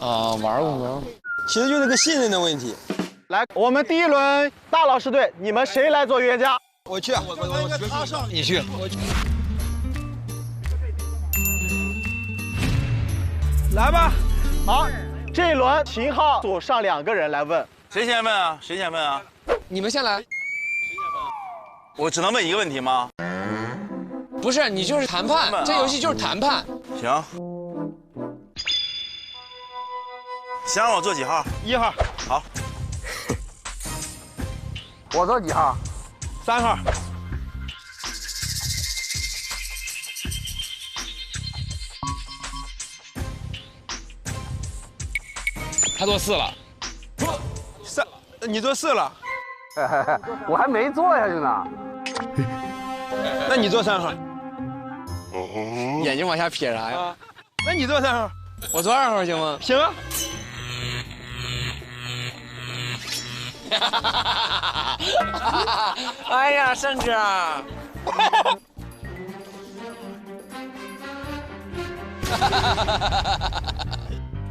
啊，玩过吗？其实就是个信任的问题。来，我们第一轮大老师队，你们谁来做预言家？我去，我你去。来吧。好，这一轮秦昊组上2个人来问。谁先问啊？谁先问啊？你们先来。我只能问一个问题吗？不是，你就是谈判，这游戏就是谈判。行。想让我做几号？1号。好。我做几号？3号。他做4了。3，你做4了。我还没做下去呢。那你做3号。眼睛往下撇啥呀？那你做3号。我做2号行吗？行啊。哎呀，盛哥。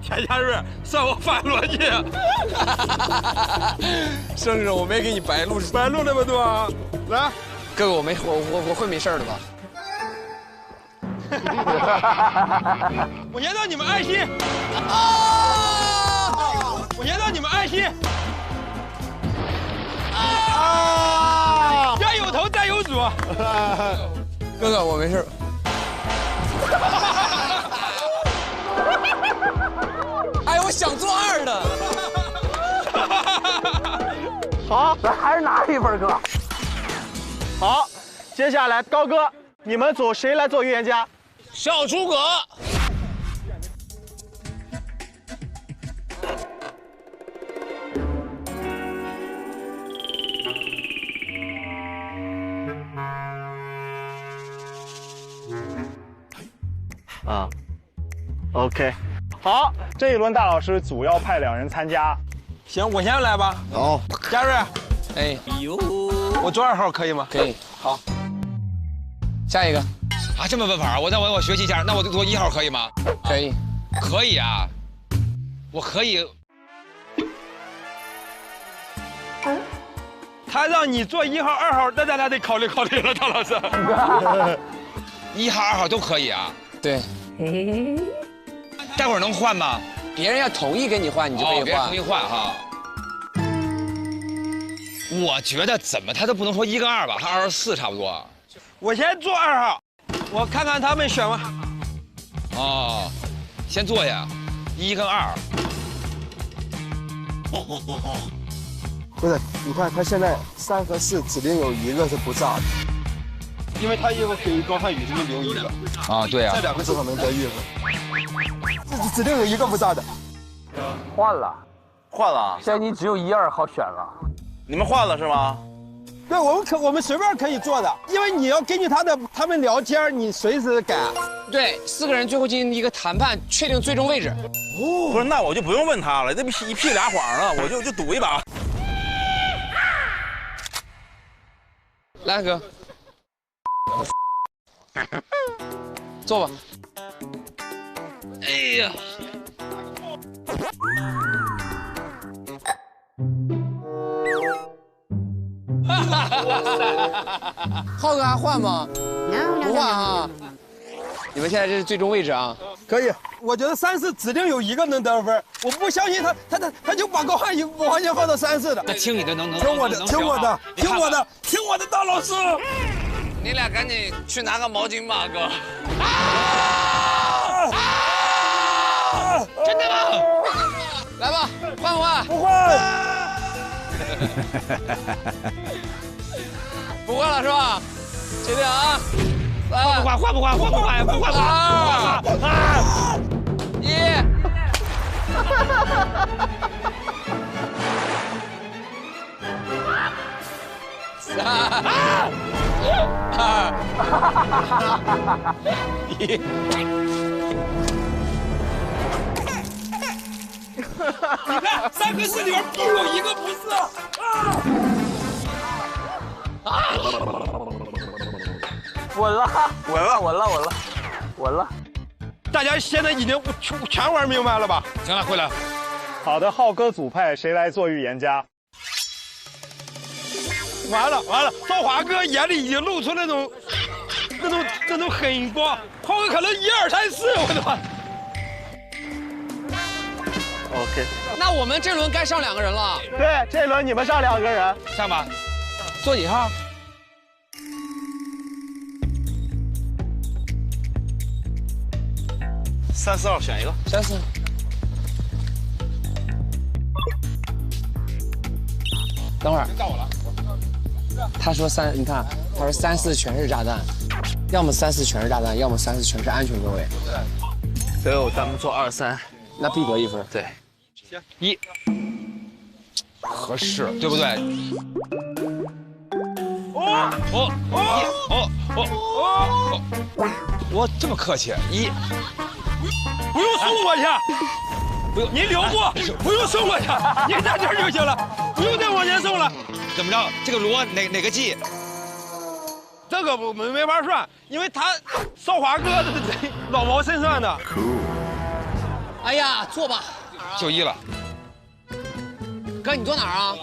田家瑞，算我反逻辑。盛哥，我没给你白录那么多啊！来，哥哥，我会没事的吧？我先让你们安心。我先让你们安心。要有头再有主。哥哥，我没事。哎，我想做2的。好，咱还是拿1分，哥。好，接下来高哥，你们组谁来做预言家？小诸葛。OK， 好，这一轮大老师组要派2人参加。行，我先来吧。好，嘉瑞，哎，我做2号可以吗？可以。好，下一个。啊，这么问法，我学习一下，那我就做1号可以吗？可以。可以啊，我可以。他让你做1号、2号，那咱俩得考虑考虑了，大老师。1号、2号都可以啊。对。待会儿能换吗？别人要同意跟你换，你就可以换。别人同意换哈。我觉得怎么他都不能说1跟2吧，他24差不多。我先做2号，我看看他们选吗？哦，先坐下，1跟2。不是，你看他现在3和4指定有1个是不炸的，因为他一会儿可以高瀚宇这边留1个。啊，对啊。这2个至少能得1分，这指定有1个不炸的。换了。现在你只有1、2号选了。你们换了是吗？对，我们随便可以做的，因为你要根据他们聊天，你随时改。对，4个人最后进行一个谈判，确定最终位置。不是，那我就不用问他了，这一屁俩谎了，我就赌一把。来，哥，坐吧。哎呀，浩哥还换吗？不换啊！你们现在这是最终位置啊！可以，我觉得3、4指定有1个能得分，我不相信他就把高瀚宇完全放到3、4的。那听你的能听我的，听我的，听我的，听我的，大老师。你俩赶紧去拿个毛巾吧，哥。真的吗？来吧，换不换？不换。不换了是吧？决定啊！换不换1。3、2、1。你看3和4里边必有1个不是稳了。大家现在已经全玩明白了吧？行了，会了。好的，浩哥组派谁来做预言家？完了，少华哥眼里已经露出那种黑光，浩哥可能1、2、3、4，我的妈！ OK， 那我们这轮该上2个人了。对，这轮你们上2个人，上吧。坐几号？3、4号选一个。3、4。等会儿。到我了。他说你看，他说3、4全是炸弹，要么3、4全是炸弹，要么3、4全是安全座位。最后咱们做2、3，那必得1分。对。 1，合适，对不对？我这么客气，1，不用送过去，不用，您留步，不用送过去，您在这儿就行了，不用再往前送了。怎么着？这个锣哪个记？这个没法算，因为他少华哥老毛身上的。哎呀，坐吧。 就1了，哥，你坐哪儿啊？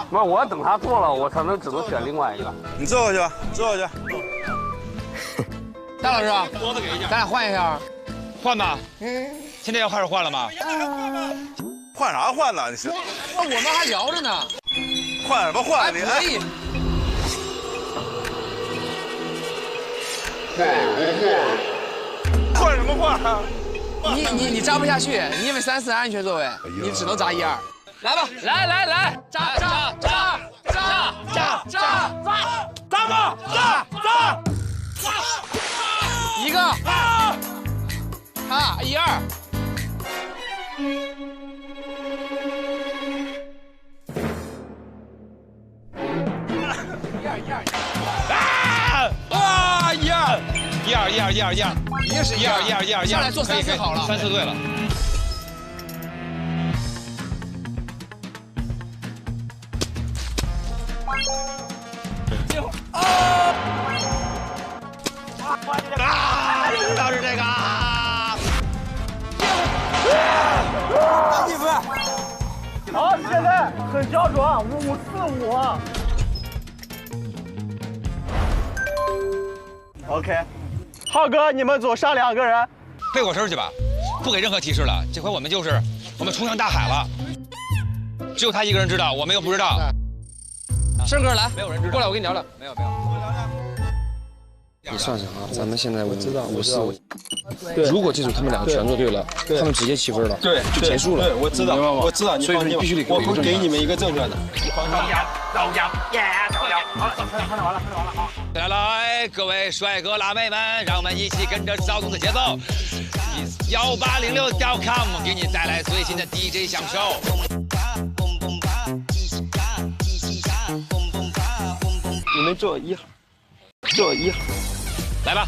不是，我等他做了，我只能选另外一个。你坐过去吧，坐过去。戴老师，咱俩换一下。换吧。现在要开始换了吗？换啥换呢？你是？那我们还聊着呢。换什么换？你可以。换什么换啊？ 你扎不下去，你因为3、4安全座位，你只能扎1、2。来吧，来，扎吧，一个，1、2。啊！1、2，一个是1、2，上来做3、4好了。3、4对了。倒是这个。好，现在很焦灼，5-4-5。OK， 浩哥，你们组上2个人，背过身去吧，不给任何提示了。这回我们冲向大海了，只有他一个人知道，我们又不知道。胜哥来，没有人知道。过来，我跟你聊聊。没有。你算算啊，咱们现在5-4-5。如果这组他们2个全做对了，他们直接7分了，对，就结束了。对，我知道，所以你必须得我会给你们一个正确的。来，各位帅哥辣妹们，让我们一起跟着躁动的节奏，1806.com 给你带来最新的 DJ 享受。你们坐1号，坐1号，来吧。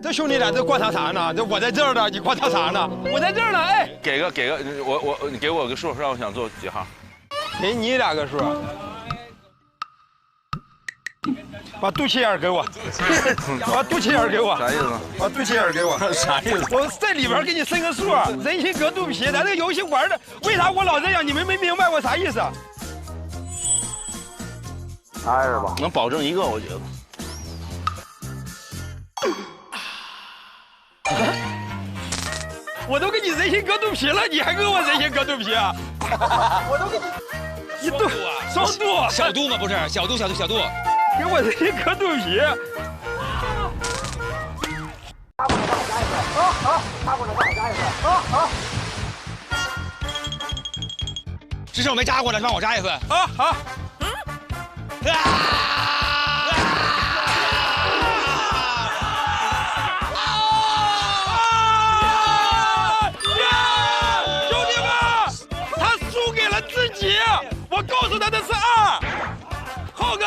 这兄弟俩这观察啥呢？这我在这儿呢，你观察啥呢？我在这儿呢，哎，给个，你给我个数，让我想做几号？给你2个数。把肚脐眼给我，把肚脐眼给我，啥意思？把肚脐眼给我，啥意思？我在里边给你伸个数，人心隔肚皮。咱这个游戏玩的，为啥我老这样？你们没明白我啥意思？猜是吧？能保证一个，我觉得。我都给你人心隔肚皮了，你还跟我人心隔肚皮啊？我都给你1度双度，小度吗？不是，小度，给我人心隔肚皮。只是我没扎过呢，让我扎1次。好。兄弟们，他输给了自己。我告诉他的是2。浩哥，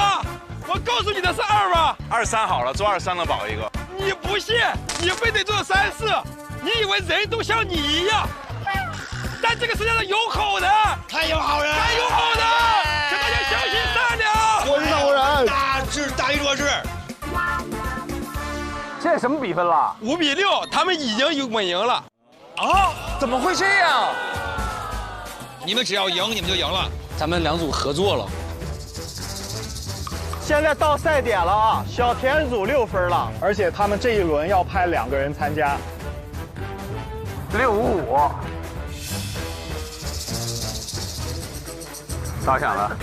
我告诉你的是2吧？ 2、3好了，做2、3的保一个。你不不信，你非得做3、4，你以为人都像你一样？但这个世界上有好人，还有好人，还有好人，请大家相信善良。我是好人。大于弱智。现在什么比分了5比6，他们已经稳赢了。啊？怎么会这样？你们只要赢，你们就赢了。咱们2组合作了。现在到赛点了啊！小田组6分了，而且他们这一轮要派2个人参加。655。打响了。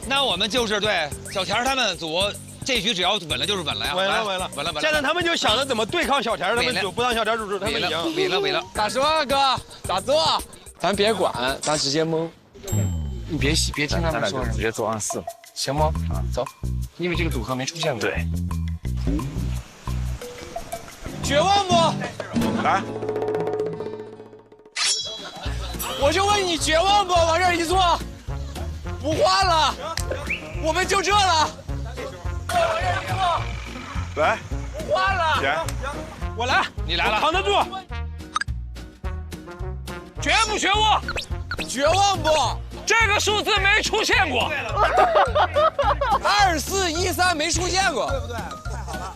那我们就是对小田他们组这局只要稳了就是稳了呀，稳了。现在他们就想着怎么对抗小田他们组，不让小田组他们赢。稳了。咋说哥？咋做？咱别管，咱直接蒙。你别洗，别听他们说。直接做24，行吗？啊，走。因为这个组合没出现过。对。绝望不？来，我就问你绝望不？往这儿一坐，不换了，我们就这了。来，不换了。姐，我来，你来了，扛得住。绝不绝望？绝望不？这个数字没出现过。2413没出现过，对不对？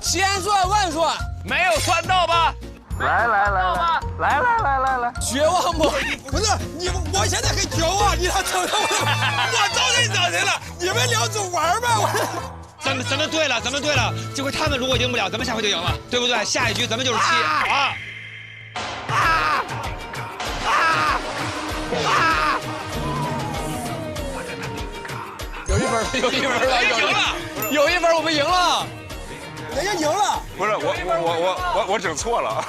千算万算没有算到吧？来，绝望不？不是你，我现在很绝望，你俩整的我招谁整谁了？你们2组玩吧，咱们对了，这回他们如果赢不了，咱们下回就赢了，对不对？下一局咱们就是7啊！有一分了，有一分，我们赢了。人家赢了。不是我整错了。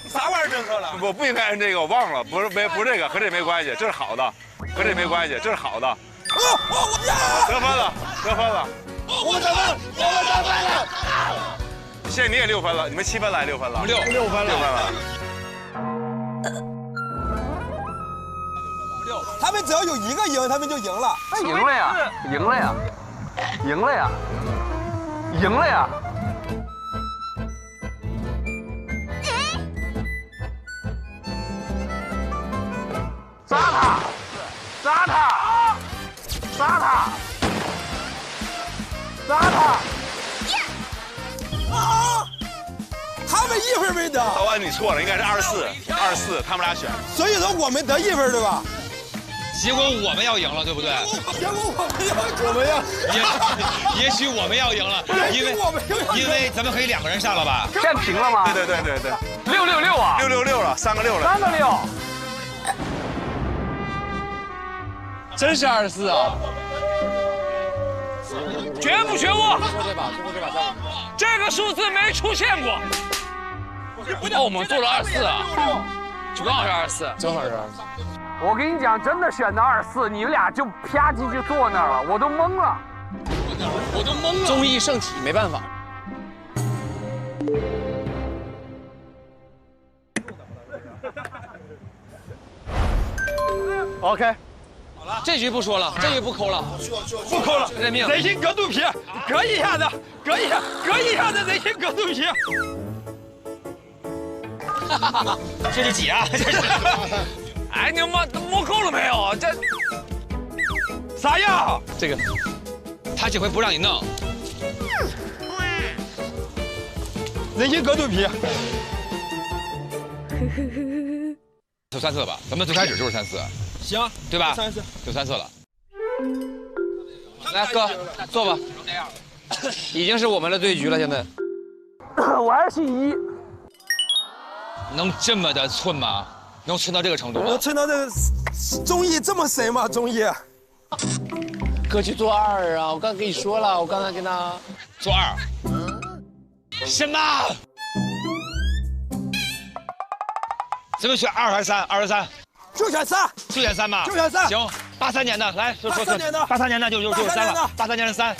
啥玩意儿整错了？我不应该摁这个，我忘了，不是这个，和这没关系，这是好的，和这没关系，这是好的。得分了。我们得分了。现在你也6分了，你们7分来6分了6分了。他们只要有一个赢，他们就赢了。赢了呀！扎他！他们1分没得。老板你错了，应该是24，他们俩选。所以说我们得1分，对吧？结果我们要赢了，对不对？结果我们要，也许我们要赢了，因为咱们可以2个人上了吧？现在平了吗？对666啊！666了，3个6了。 3个6。真是24啊！绝不绝望？最后这把，这个数字没出现过。哦，我们做了24啊，就刚好是24，正好是24。我跟你讲，真的选的24，你们俩就啪叽就坐那儿了，我都懵了。综艺圣体，没办法。OK， 这局不说了，这局不抠了，不抠了，认命。人心隔肚皮，隔一下子，隔一下子，人心隔肚皮。这是几啊？这是。哎，你摸够了没有？这啥样？这个，他这回不让你弄。人心隔肚皮。就3次吧，咱们最开始就是3次，行，对吧3次，就3次了。来哥，坐吧。已经是我们的对局了，现在。我还是姓1。能这么的寸吗？能寸到这个程度吗？能寸到这个综艺这么神吗？综艺？哥去做2啊！我刚跟你说了，我刚才跟他做2。什么？咱们选2还是3？2和3？就选3。就选3吧。就选3。行，83年的，来说83年的，83年的就是3了，83年的3。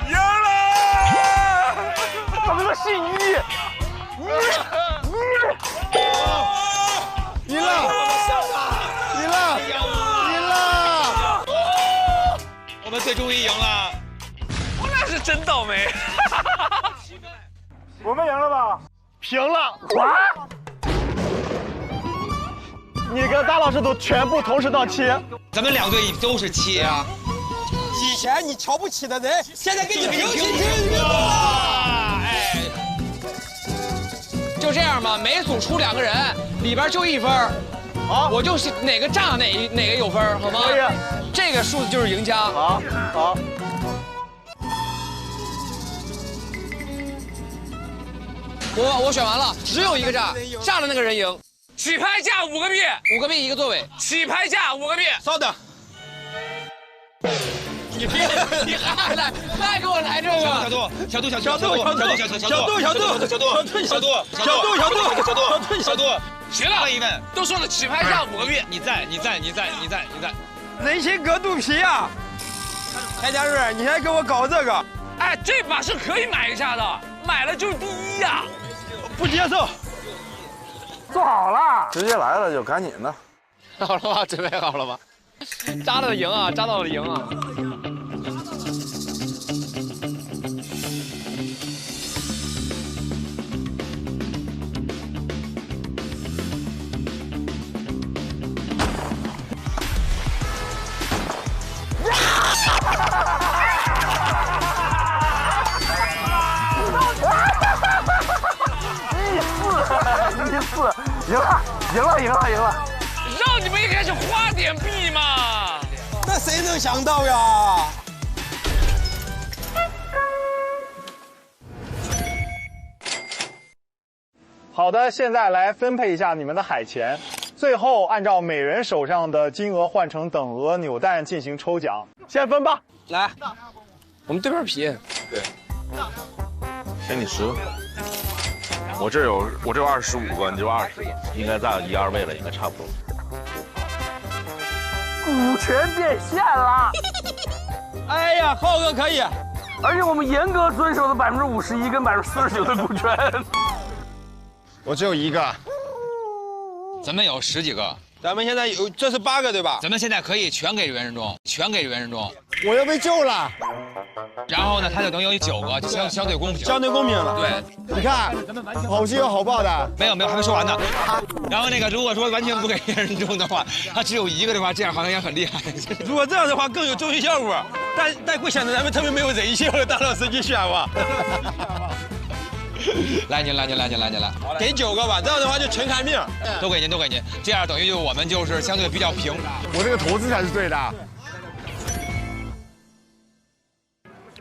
赢了！怎么个姓1？终于赢了，我那是真倒霉。我们赢了吧？平了。你跟大老师都全部同时到7。咱们2队都是7啊。以前你瞧不起的人，现在给你平起平坐。哎，就这样吧，每组出2个人，里边就1分。好，我就是哪个炸哪个有分，好吗？可以。这个数字就是赢家。好，好。我选完了，只有一个炸，炸的那个人赢。起拍价5个币，5个币1个座位。起拍价5个币。稍等。你还给我来这个？小度，行了，问一问，都说了起拍价5个币，你在。人心隔肚皮啊！蔡佳瑞，你还给我搞这个？哎，这把是可以买一下的，买了就是第1呀！不接受。做好了，直接来了就赶紧的。好了吧，准备好了吧？扎到了赢啊，扎到了赢啊！赢了！让你们一开始花点币嘛！那谁能想到呀？好的，现在来分配一下你们的海钱，最后按照每人手上的金额换成等额扭蛋进行抽奖。先分吧，来，我们对半皮。对，给你10个。我这有25个，你就20个，应该在1、2位了，应该差不多。股权变现了。哎呀，浩哥可以，而且我们严格遵守的51%跟49%的股权。我只有1个。咱们有10几个，咱们现在有，这是8个对吧？咱们现在可以全给袁仁忠，我又被救了。然后呢，他就能有9个，就相对公平。相对公平了。对，你看，好心有好报的。没有，还没说完呢。然后那个，如果说完全不给袁仁忠的话，他只有1个的话，这样好像也很厉害。如果这样的话，更有综艺效果，但会显得咱们特别没有人性。大老师，你选吧。来，给9个吧，这样的话就全看命。都给您，这样等于我们就是相对比较平。我这个投资才是对的。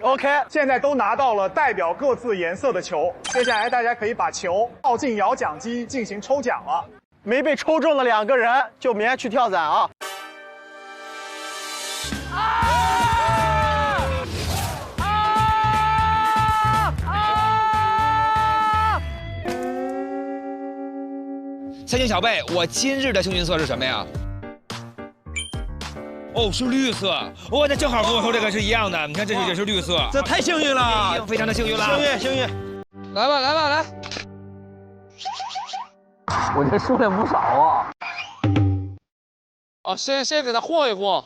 OK， 现在都拿到了代表各自颜色的球，接下来大家可以把球倒进摇奖机进行抽奖了。没被抽中的2个人就明天去跳伞啊！3星小贝，我今日的幸运色是什么呀？哦，是绿色。哇，那正好跟我说这个是一样的。你看，这也是绿色。这太幸运了，非常的幸运了。幸运。来吧。我这数量不少啊。哦，先给他晃一晃。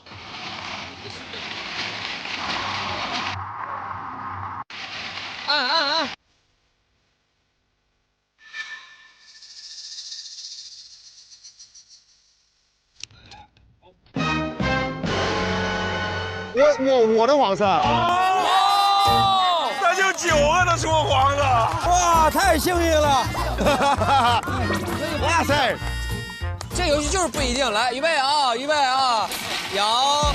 按。我的黄色。那就9个都说黄的。哇，太幸运了！哇塞，这游戏就是不一定。来，预备啊，摇。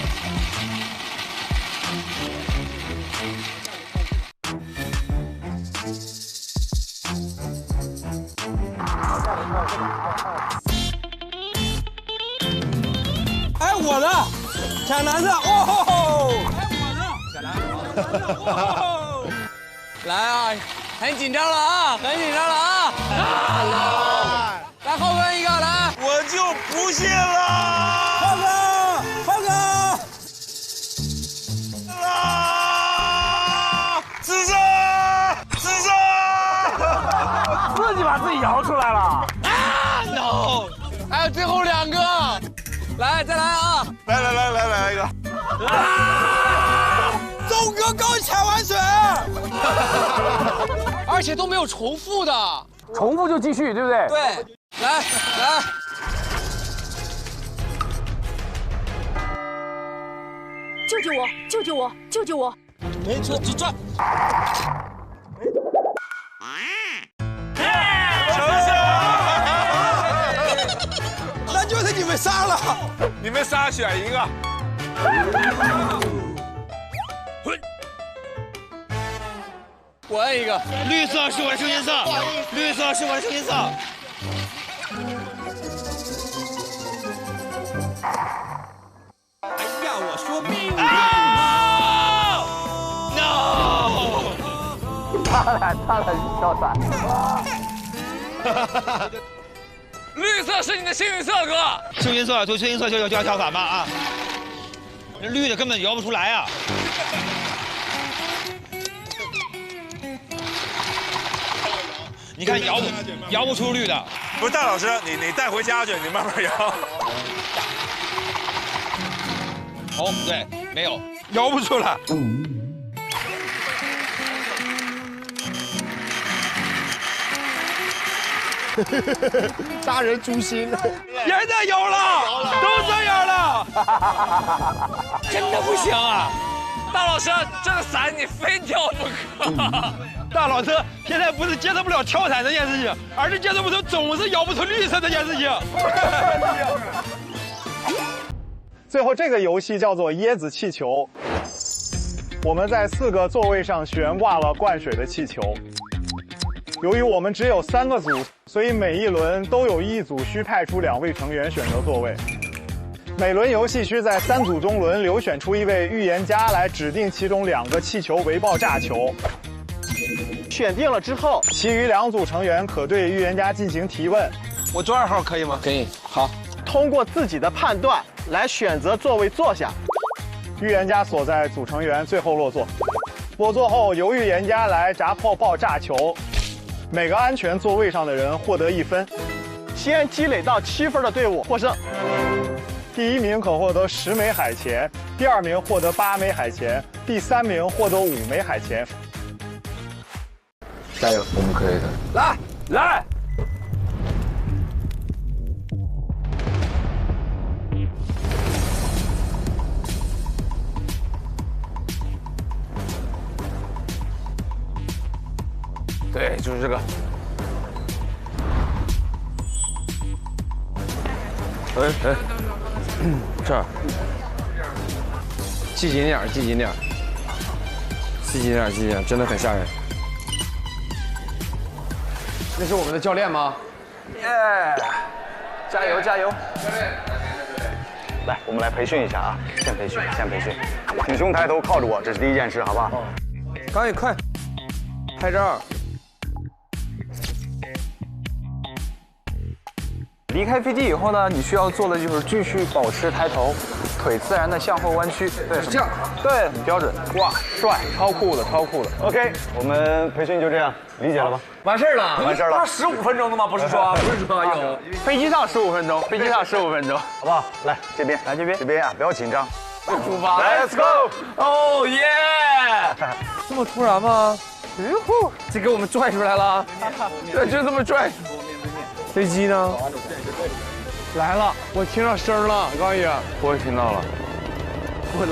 哎，我的，抢蓝色，哦，来啊，很紧张了啊！来，浩哥一个，来，我就不信了。浩哥，紫色，自己把自己摇出来了。no， 还有最后2个，来，再来啊！来一个。龙哥刚潜完水，而且都没有重复的。重复就继续，对不对？对，来，救救我！救救我！救救我！没错，只转。那就是你们仨了，你们仨选一个。我按一个。绿色是我的声音色，绿色是我的声音色。哎呀，我说命！No！ 他俩跳伞。绿色是你的幸运色，哥。幸运色，对，幸运色就要跳伞吧啊！那绿的根本摇不出来啊！你看摇不出绿的。不是大老师，你带回家去，你慢慢摇。哦，对，没有，摇不出来。大人诛心了，也在摇了，都这样了，真的不行啊！大老师，这个伞你非跳不可。大老师现在不是接受不了跳伞这件事情，而是接受不了总是摇不出绿色这件事情。最后这个游戏叫做椰子气球，我们在4个座位上悬挂了灌水的气球。由于我们只有3个组，所以每一轮都有一组需派出2位成员选择座位。每轮游戏需在3组中轮流选出1位预言家来指定其中2个气球为爆炸球。选定了之后，其余2组成员可对预言家进行提问。我坐2号可以吗？可以，好。通过自己的判断来选择座位坐下。预言家所在组成员最后落座。落座后，由预言家来砸破爆炸球。每个安全座位上的人获得1分，先积累到7分的队伍获胜。第1名可获得10枚海钱，第2名获得8枚海钱，第3名获得5枚海钱。加油，我们可以的。来，对，就是这个。这儿，系紧点，系紧点，系紧点，系紧点，真的很吓人。那是我们的教练吗？耶！加油加油！来，我们来培训一下啊，先培训，挺胸抬头靠着我，这是第一件事，好不好？刚毅快，拍照。离开飞机以后呢，你需要做的就是继续保持抬头，腿自然的向后弯曲。对，这样。对，很标准。哇，帅，超酷的，超酷的。 OK， 我们培训就这样，理解了吗？完事儿了，完事儿了。不是15分钟的吗？不是说有飞机上15分钟，飞机上15分钟，好不好？来这边，来这边，这边啊，不要紧张。出发 ，Let's go！ 哦耶！这么突然吗？这给我们拽出来了，对，就这么拽。飞机呢？来了，我听到声了，高宇，我也听到了。我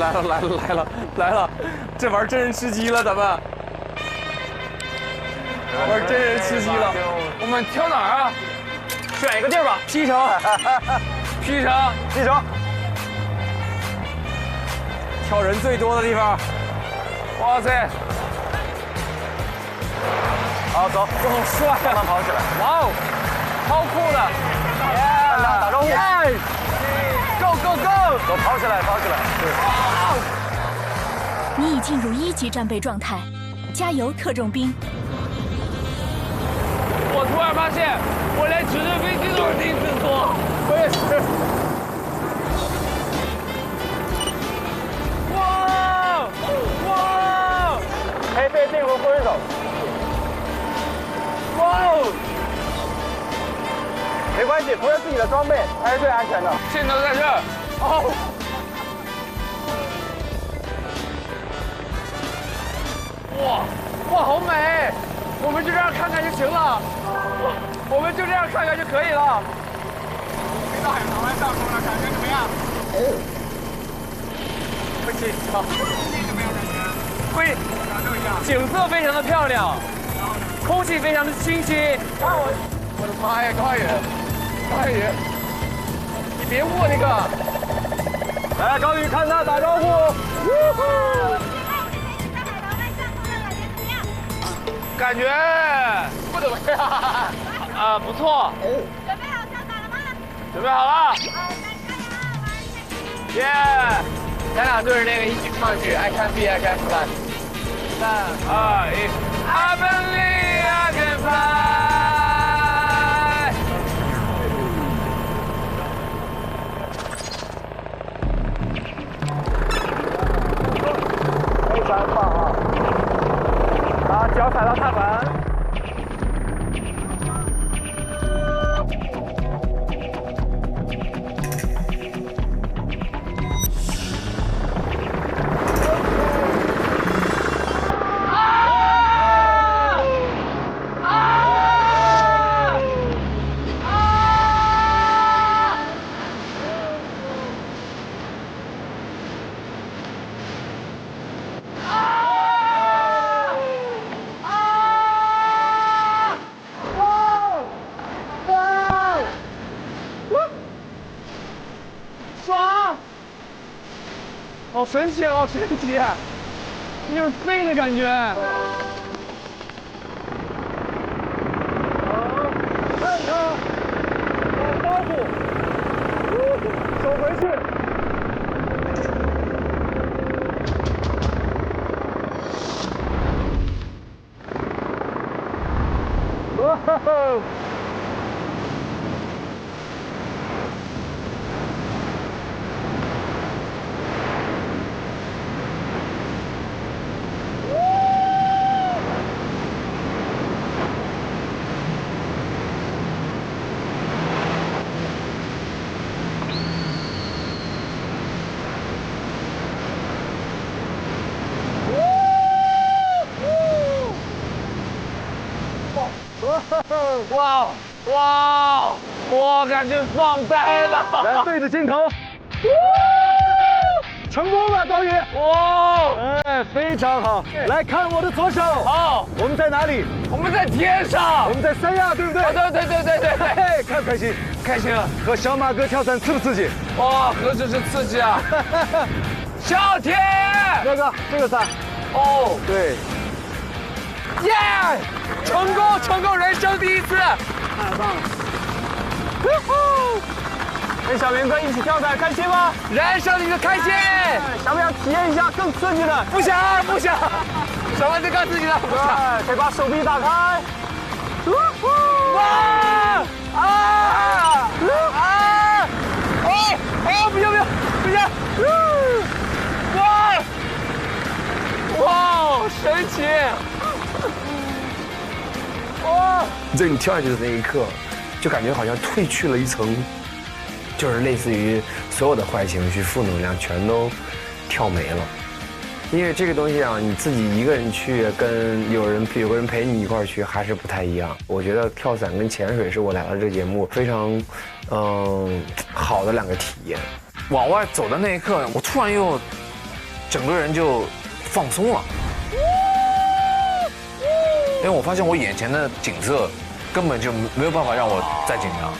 来了，这玩真人吃鸡了，咱们玩真人吃鸡了。我们挑哪儿啊？选一个地儿吧。P 城，挑人最多的地方。哇塞！好，走，这好帅啊！慢慢跑起来。哇哦，超酷的！打招呼。Go go go！ 走，跑起来。你已进入1级战备状态，加油，特种兵！我突然发现，我连直升飞机都是第一次坐。我也是。哇！可以被定回挥手。哇！没关系，不是自己的装备才是最安全的。镜头在这儿。哦。哇，好美！我们就这样看看就行了，我们就这样看看就可以了。回到海棠湾上空了，感觉怎么样？不行，好。怎么样感觉？会，感受一下。景色非常的漂亮，空气非常的清新。看我的妈呀，高远，高远，你别握那个。来，高宇看他打招呼。感觉不怎么样啊，不错。准备好跳伞了吗？准备好了。耶！咱俩对着那个一起唱一句 I can be, I can fly。3、2、1 I believe I can fly。非常棒啊！好，脚踩到踏板。好神奇，好神奇，有点飞的感觉。看他，打招呼，手回去。哇吼！哇哇！我感觉放呆了。来，对着镜头。成功了，高宇！哇！哎，非常好。来看我的左手。好，我们在哪里？我们在天上。我们在三亚，对不对？对。开不开心？开心了。和小马哥跳伞刺不刺激？哇，何止是刺激啊！小天，那个这个伞。哦，对。耶！成功，人生第一次。太棒了！跟小明哥一起跳伞，开心吗？人生的一个开心。想不想体验一下更刺激的？不想。什么就更刺激了？不想。可以把手臂打开。哇！不行！哇！神奇！哇！在你跳下去的那一刻，就感觉好像褪去了一层，就是类似于所有的坏情绪、负能量全都跳没了。因为这个东西啊，你自己一个人去，跟有人陪你一块儿去，还是不太一样。我觉得跳伞跟潜水是我来到这个节目非常好的2个体验。往外走的那一刻，我突然又整个人就放松了。因为我发现我眼前的景色根本就没有办法让我再紧张。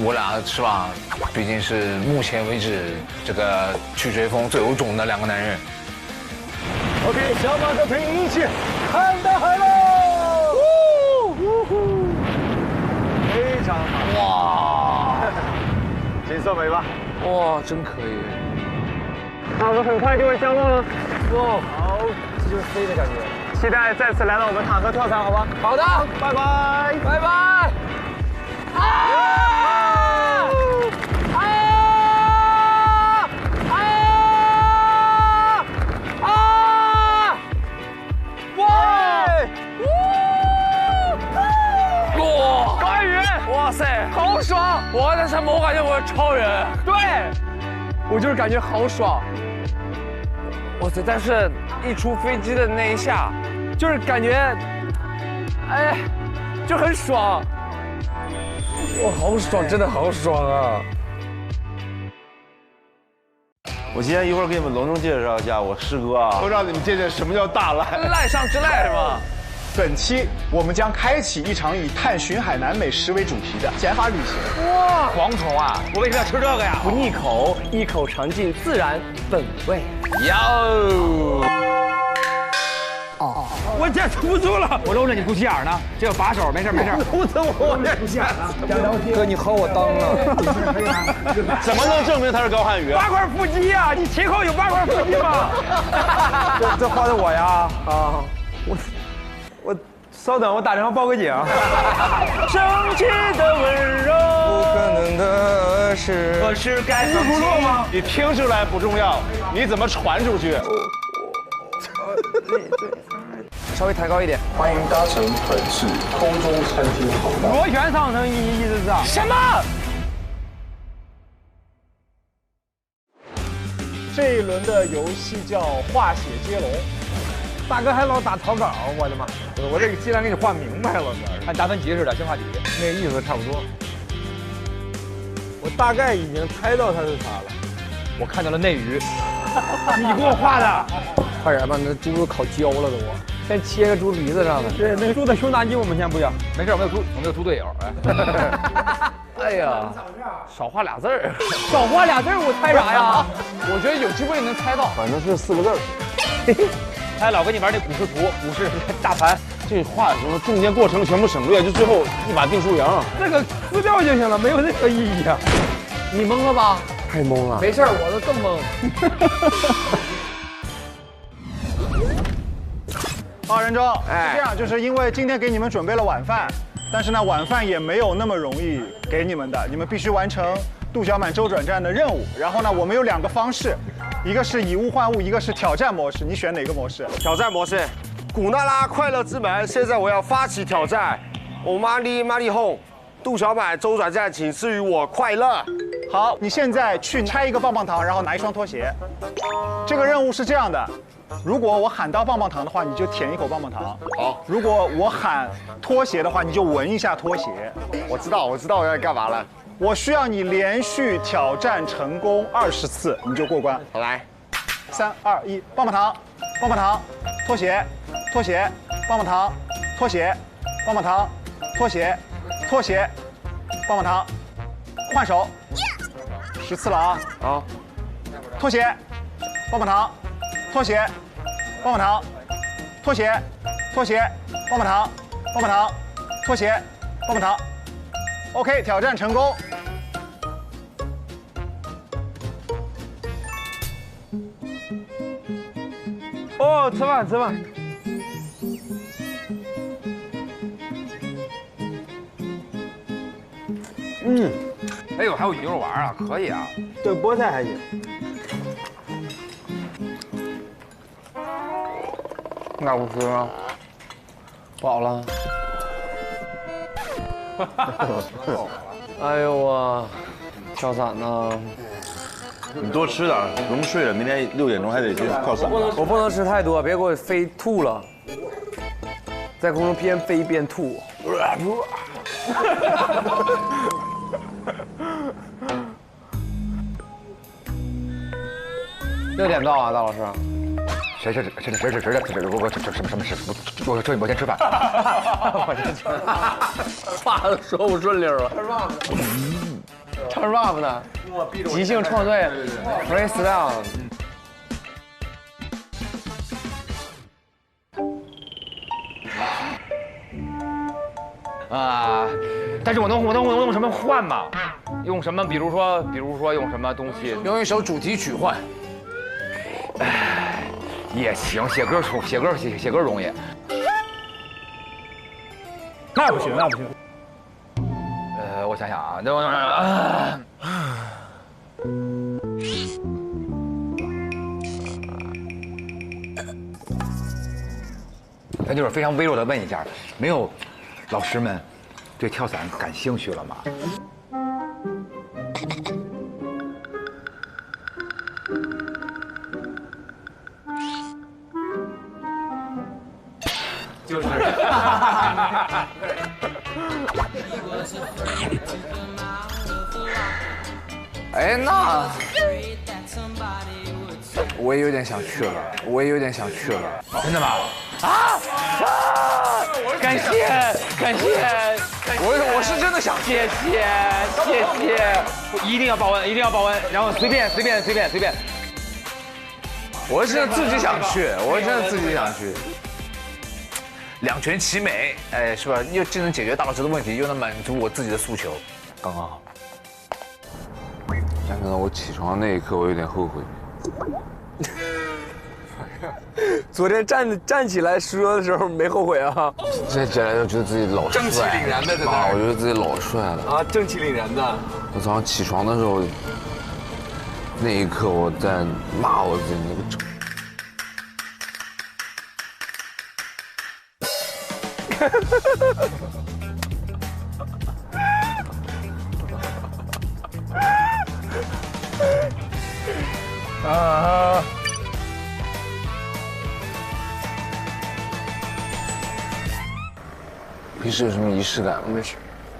我俩是吧？毕竟是目前为止这个去追风最有种的2个男人。OK， 小马哥陪你一起看大海喽！非常好。哇，景色美吧？哇，真可以。那我们很快就会降落了。哇，好，这就是飞的感觉。期待再次来到我们塔河跳伞，好吧？好的，拜拜，拜拜。哇塞，好爽！我在上面，我感觉我是超人。对，我就是感觉好爽。哇塞，但是一出飞机的那一下，就是感觉，哎，就很爽。哇，好爽，真的好爽啊！我今天一会儿给你们隆重介绍一下我师哥啊，我让你们见见什么叫大赖，赖上之赖是吧？本期我们将开启一场以探寻海南美食为主题的减法旅行。哇，蝗虫啊！我为什么要吃这个呀？不腻口，一口尝尽自然本味。哟！哦，我坚持不住了，我搂着你肚脐眼呢，这有把手，没事没事。不疼我这肚脐眼了。哥，你薅我裆了。怎么能证明他是高瀚宇？8块腹肌呀！你前后有8块腹肌吗？这画的我呀！啊，我稍等，我打电话报个警。生气的温柔，不可能的事。可是该死不落吗？你听出来不重要，你怎么传出去？稍微抬高一点。欢迎搭乘本次空中餐厅航班。螺旋上升，意思是啊？什么？这一轮的游戏叫化血接龙。大哥还老打草稿，我的妈！我这个既然给你画明白了，按达芬奇似的，净化底，那个意思差不多。我大概已经猜到它是啥了。我看到了内鱼，你给我画的。快点把那猪都烤焦了都，先切个猪鼻子上来。对，那个猪的胸大肌我们先不要。没事，我们有猪队友。哎呀，少画俩字儿，少画俩字儿，我猜啥呀？我觉得有机会能猜到，反正是4个字儿。他老跟你玩那股市图，股市大盘，这画的时候中间过程全部省略，就最后一把定输赢。这个撕掉就行了，没有任何意义啊！你懵了吧？太懵了。没事，我都更懵。好，任中，是这样，就是因为今天给你们准备了晚饭，但是呢，晚饭也没有那么容易给你们的，你们必须完成杜小满周转站的任务。然后呢，我们有2个方式，一个是以物换物，一个是挑战模式。你选哪个模式？挑战模式，古娜拉快乐之门。现在我要发起挑战，欧玛丽玛丽后，杜小满周转站，请赐予我快乐。好，你现在去拆一个棒棒糖，然后拿一双拖鞋。这个任务是这样的。如果我喊到棒棒糖的话，你就舔一口棒棒糖。好。如果我喊拖鞋的话，你就闻一下拖鞋。我知道我要干嘛了。我需要你连续挑战成功20次，你就过关。好，来，3、2、1，棒棒糖，棒棒糖，拖鞋，拖鞋，棒棒糖，拖鞋，棒棒糖，拖鞋，拖鞋，棒棒糖，换手。10次了啊。好。拖鞋，棒棒糖。拖鞋，棒棒糖，拖鞋，拖鞋，棒棒糖，棒棒糖，拖鞋，棒棒糖。OK， 挑战成功。哦，吃饭吃饭。哎呦，还有牛肉丸啊，可以啊。对，菠菜还行。那不吃啊？饱了。哎呦啊，跳伞呢？你多吃点，不用睡了，明天6点钟还得去跳伞。我不能吃太多，别给我飞吐了。在空中边飞边吐。6点到啊，大老师。谁的？我先吃饭。我先吃。话都说不顺溜了。唱 rap 呢？即兴创作 ，freestyle。但是我能用什么换吗？用什么？比如说用什么东西？用一首主题曲换。也行，写歌容易。那不行。我想想啊，咱就是非常微弱的问一下，没有老师们对跳伞感兴趣了吗？哎，那我也有点想去了，我也有点想去了。真的吗？感谢感谢，我是真的想，谢谢谢谢，一定要保温，一定要保温，然后随便。我是自己想去，我真的自己想去。两全其美，哎，是吧？又既能解决大老师的问题，又能满足我自己的诉求，刚刚好。但是呢，我起床那一刻，我有点后悔。昨天站起来说的时候没后悔啊？现在起来就觉得自己老帅，正气凛然的在那儿。我觉得自己老帅了啊，正气凛然的。我早上起床的时候，那一刻我在骂我自己那个。啊！平时有什么仪式感吗？没事。